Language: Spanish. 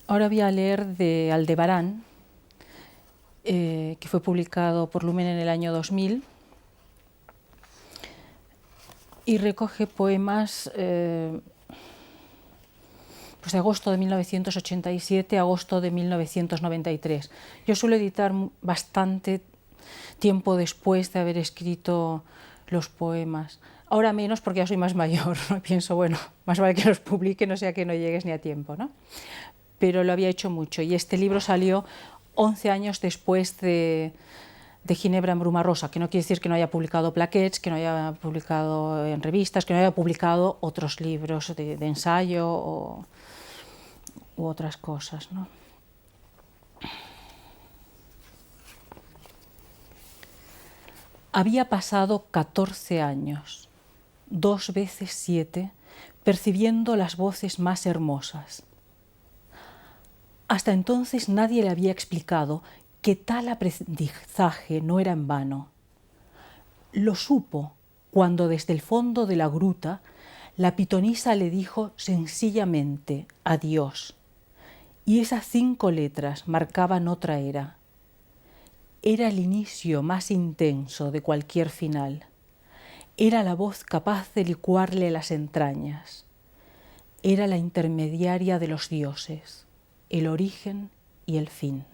Ahora voy a leer de Aldebarán, que fue publicado por Lumen en el año 2000 y recoge poemas pues de agosto de 1987 a agosto de 1993. Yo suelo editar bastante tiempo después de haber escrito los poemas. Ahora menos porque ya soy más mayor, ¿no? Pienso, bueno, más vale que los publique, no sea que no llegues ni a tiempo, ¿no? Pero lo había hecho mucho y este libro salió 11 años después de Ginebra en Bruma Rosa, que no quiere decir que no haya publicado plaquets, que no haya publicado en revistas, que no haya publicado otros libros de ensayo u otras cosas, ¿no? Había pasado 14 años, 2 veces 7, percibiendo las voces más hermosas. Hasta entonces nadie le había explicado que tal aprendizaje no era en vano. Lo supo cuando desde el fondo de la gruta la pitonisa le dijo sencillamente adiós, y esas 5 letras marcaban otra era. Era el inicio más intenso de cualquier final. Era la voz capaz de licuarle las entrañas. Era la intermediaria de los dioses, el origen y el fin.